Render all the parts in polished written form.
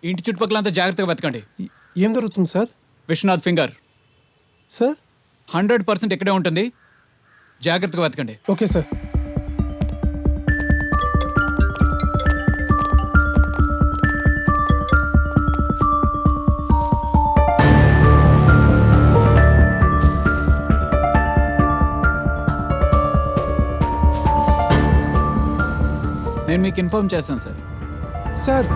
ఇంటి చుట్టుపక్కలంతా జాగ్రత్తగా వెతకండి. ఏం దొరుకుతుంది సార్? విశ్వనాథ్ ఫింగర్ సార్ 100% ఇక్కడే ఉంటుంది. జాగ్రత్తగా వెతకండి. Okay sir. నేను మీకు ఇన్ఫార్మ్ చేస్తాను సార్. సార్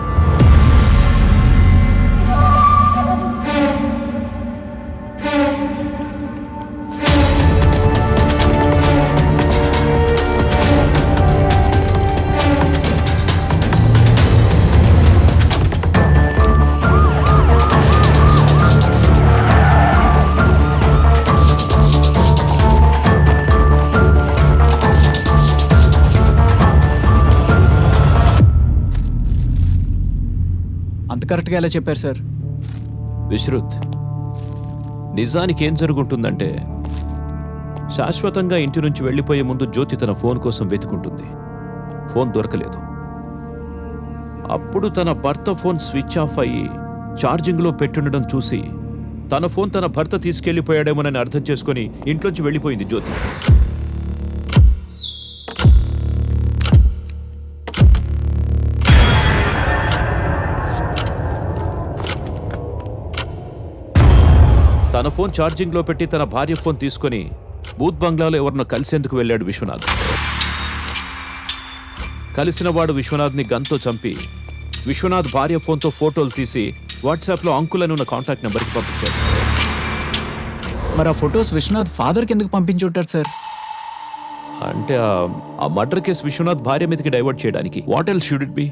అంత కరెక్ట్గా ఎలా చెప్పారు సార్? విశ్రుత్, నిజానికి ఏం జరుగుతుందంటే శాశ్వతంగా ఇంటి నుంచి వెళ్ళిపోయే ముందు జ్యోతి తన ఫోన్ కోసం వెతుకుంటుంది. ఫోన్ దొరకలేదు. అప్పుడు తన భర్త ఫోన్ స్విచ్ ఆఫ్ అయ్యి ఛార్జింగ్లో పెట్టుండడం చూసి తన ఫోన్ తన భర్త తీసుకెళ్లిపోయాడేమోనని అర్థం చేసుకుని ఇంట్లోంచి వెళ్ళిపోయింది జ్యోతి. తన ఫోన్ ఛార్జింగ్లో పెట్టి తన భార్య ఫోన్ తీసుకుని బూత్ బంగ్లాలో ఎవరినో కలిసేందుకు వెళ్ళాడు విశ్వనాథ్. కలిసిన వాడు విశ్వనాథ్ని గన్తో చంపి విశ్వనాథ్ భార్య ఫోన్తో ఫోటోలు తీసి వాట్సాప్లో అంకుల్ అని ఉన్న కాంటాక్ట్ నెంబర్కి పంపించాడు. మరి ఆ ఫొటోస్ విశ్వనాథ్ ఫాదర్కి ఎందుకు పంపించి ఉంటారు సార్? అంటే ఆ మర్డర్ కేసు విశ్వనాథ్ భార్య మీదకి డైవర్ట్ చేయడానికి. What else should it be?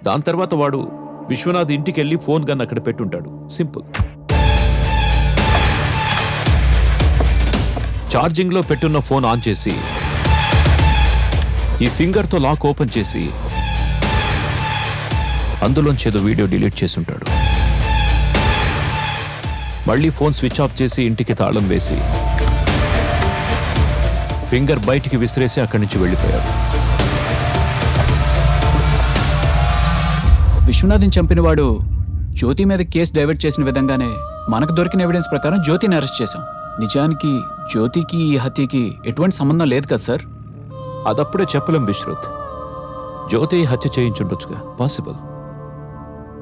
దాని తర్వాత వాడు విశ్వనాథ్ ఇంటికి వెళ్ళి ఫోన్ గన్ అక్కడ పెట్టుంటాడు. సింపుల్. ఛార్జింగ్లో పెట్టున్న ఫోన్ ఆన్ చేసి ఈ ఫింగర్తో లాక్ ఓపెన్ చేసి అందులోంచి ఏదో వీడియో డిలీట్ చేసి ఉంటాడు. మళ్ళీ ఫోన్ స్విచ్ ఆఫ్ చేసి ఇంటికి తాళం వేసి ఫింగర్ బయటికి విసిరేసి అక్కడి నుంచి వెళ్ళిపోయాడు. విశ్వనాథ్ని చంపిన వాడు జ్యోతి మీద కేసు డైవర్ట్ చేసిన విధంగానే మనకు దొరికిన ఎవిడెన్స్ ప్రకారం జ్యోతిని అరెస్ట్ చేశాం. నిజానికి జ్యోతికి ఈ హత్యకి ఎటువంటి సంబంధం లేదు కదా సార్? అదప్పుడే చెప్పలేం విశ్రుత్. జ్యోతి హత్య చేయించుండొచ్చుగా. పాసిబుల్.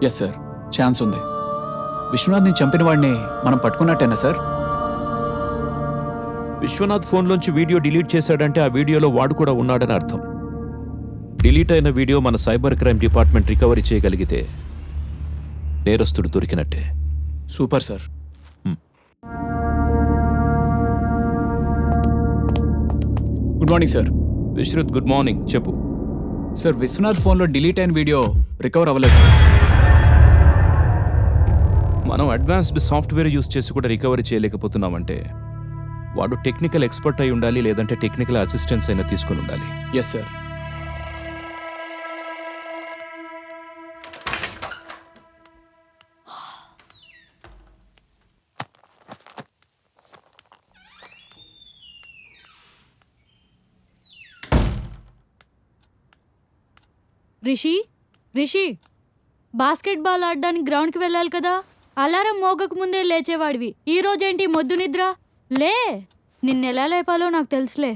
ఎస్ సార్, ఛాన్స్ ఉంది. విశ్వనాథ్ని చంపిన వాడిని మనం పట్టుకున్నట్టేనా సార్? విశ్వనాథ్ ఫోన్లోంచి వీడియో డిలీట్ చేశాడంటే ఆ వీడియోలో వాడు కూడా ఉన్నాడని అర్థం. డిలీట్ అయిన వీడియో మన సైబర్ క్రైమ్ డిపార్ట్మెంట్ రికవరీ చేయగలిగితే నేరస్తుడు దొరికినట్టే. Super sir. Good morning sir. Vishruth, good morning. చెప్పు సార్, విశ్వనాథ్ ఫోన్లో డిలీట్ అయిన వీడియో రికవర్ అవ్వలేదు సార్. మనం అడ్వాన్స్డ్ సాఫ్ట్వేర్ యూస్ చేసి కూడా రికవరీ చేయలేకపోతున్నామంటే వాడు టెక్నికల్ ఎక్స్పర్ట్ అయి ఉండాలి, లేదంటే టెక్నికల్ అసిస్టెన్స్ అయినా తీసుకుని ఉండాలి. Yes sir. రిషి, బాస్కెట్బాల్ ఆడడానికి గ్రౌండ్కి వెళ్ళాలి కదా. అలారం మోగక ముందే లేచేవాడివి. ఈ రోజేంటి మొద్దు నిద్ర? లే, నిన్నెలా లేపాలో నాకు తెలుసులే.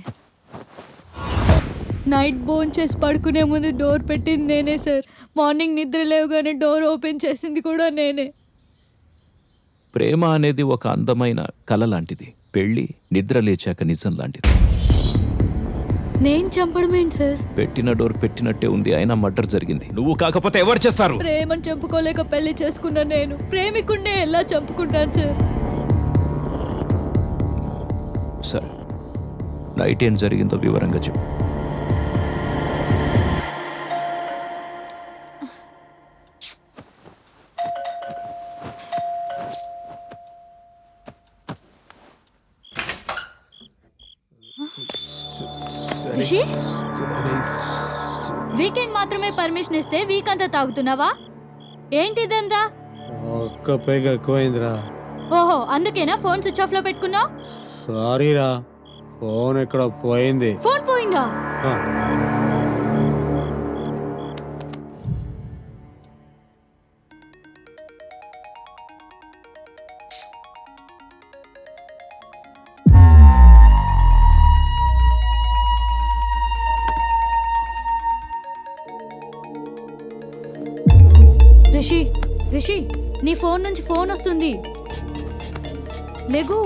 నైట్ బోన్ చేసి పడుకునే ముందు డోర్ పెట్టింది నేనే సార్. మార్నింగ్ నిద్ర లేవగానే డోర్ ఓపెన్ చేసింది కూడా నేనే. ప్రేమ అనేది ఒక అందమైన కళ లాంటిది. పెళ్లి నిద్ర లేచాక నిజం లాంటిది. నేను చంపడమేంటి సార్? పెట్టిన డోర్ పెట్టినట్టే ఉంది, అయినా మర్డర్ జరిగింది. నువ్వు కాకపోతే ఎవరు చేస్తారు? ప్రేమను చంపుకోలేక పెళ్లి చేసుకున్నా నేను ప్రేమికుణ్ణే ఎలా చంపుకుంటాను సార్? సరే, నైట్ ఏం జరిగిందో వివరంగా చెప్పు. రిషి, వీకెండ్ మాత్రమే పర్మిషన్ ఇస్తే వీక్ అంతా తాగుతున్నావా ఏంటిదంతా? ఒక్క పైగా ఎక్కువైందిరా. ఓహో, అందుకేనా ఫోన్ స్విచ్ ఆఫ్ లో పెట్టుకున్నావు? సారీరా, ఫోన్ ఎక్కడ పోయింది. ఫోన్ పోయిందా? రిషి రిషి నీ ఫోన్ నుంచి ఫోన్ వస్తుంది. లేగు,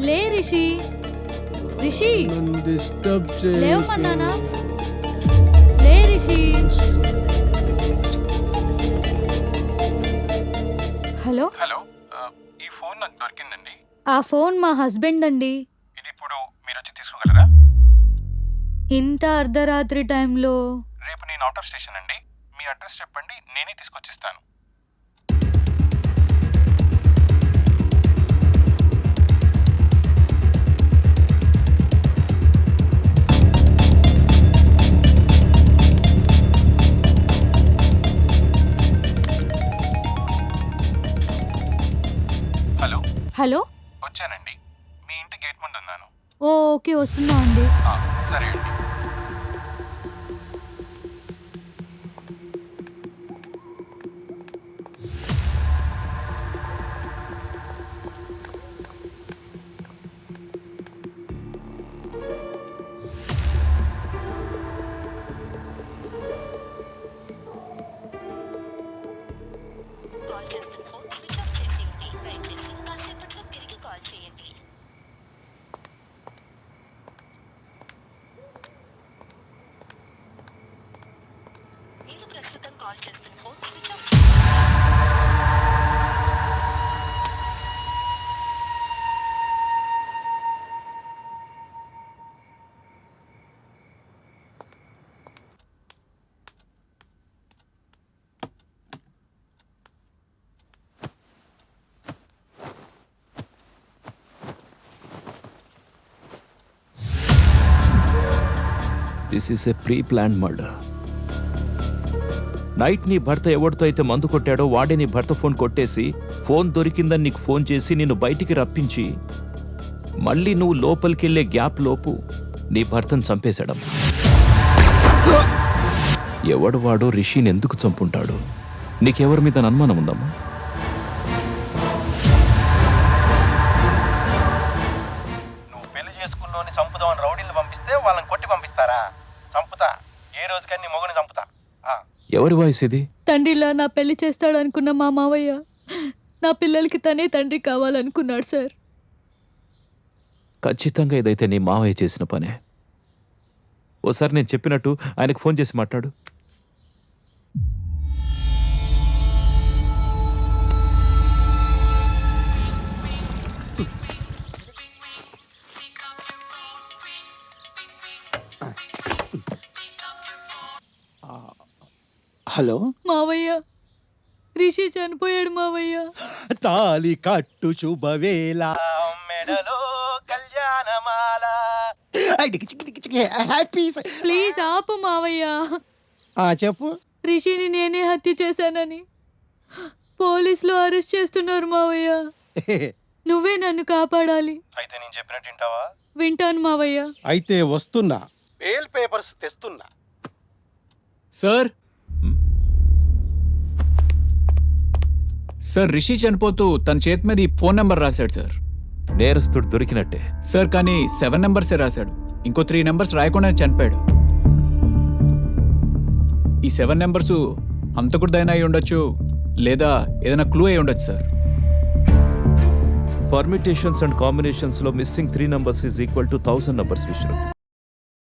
లే రిషి. రిషి డిస్టర్బ్ లేవమన్నానా? లే రిషి. హలో హలో ఈ ఫోన్ నాకు దొరికిందండి. ఆ ఫోన్ మా హస్బెండ్ అండి. ఇది ఇప్పుడు మీరు వచ్చి తీసుకోగలరా? ఇంత అర్ధరాత్రి టైంలో రేపు నేను అవుట్ ఆఫ్ స్టేషన్ అండి. మీ అడ్రస్ చెప్పండి, నేనే తీసుకొచ్చిస్తాను. హలో హలో వచ్చానండి. మీ ఇంటి గేట్ ముందు ఉన్నాను. ఓకే వస్తున్నా అండి. సరే అండి. This is a pre plan murder. Night నీ భర్త ఎవరితో అయితే మందు కొట్టాడో వాడే నీ భర్త ఫోన్ కొట్టేసి ఫోన్ దొరికిందని నీకు ఫోన్ చేసి నిన్ను బయటికి రప్పించి మళ్ళీ నువ్వు లోపలికి వెళ్ళే గ్యాప్ లోపు నీ భర్తను చంపేశాడమ్మా. ఎవడు వాడో రిషిని ఎందుకు చంపుంటాడు? నీకెవరి మీద అనుమానం ఉందమ్మా? నువ్వు పెళ్లి చేసుకున్నోని చంపుదామని రౌడీని పంపిస్తే వాళ్ళని కొట్టి పంపిస్తారా? చంపుతా, ఏ రోజుకని మొగుని చంపుతా. ఎవరి వాయిస్ ఇది? తండ్రిలా నా పెళ్లి చేస్తాడనుకున్న మా మావయ్య నా పిల్లలకి తనే తండ్రి కావాలనుకున్నాడు సార్. ఖచ్చితంగా ఇదైతే నీ మావయ్య చేసిన పనే. ఓసారి నేను చెప్పినట్టు ఆయనకు ఫోన్ చేసి మాట్లాడు. హలో మావయ్య, రిషి చనిపోయాడు మావయ్య. తాలి కట్టు శుభవేళ మెడలో కళ్యాణమాల. హ్యాపీ. ప్లీజ్ ఆపు మావయ్య. చెప్పు. రిషిని నేనే హత్య చేశానని పోలీసులు అరెస్ట్ చేస్తున్నారు మావయ్య. నువ్వే నన్ను కాపాడాలి. అయితే నేను చెప్పినట్టు వింటావా? వింటాను మావయ్య. అయితే వస్తున్నా. బెయిల్ పేపర్స్ తెస్తున్నా. సార్ సార్ రిషి చనిపోతూ తన చేతి మీద ఈ ఫోన్ నెంబర్ రాశాడు సార్. నేరస్తుడు దొరికినట్టే. సార్ కానీ 7 నెంబర్సే రాశాడు. ఇంకో 3 నెంబర్స్ రాయకుండా చనిపోయాడు. ఈ 7 నెంబర్స్ హంతకుడిదైనా అయి ఉండొచ్చు, లేదా ఏదైనా క్లూ అయి ఉండొచ్చు సార్. పర్మిటేషన్స్ అండ్ కాంబినేషన్స్ లో missing 3 numbers is equal to 1000 numbers Vishrut.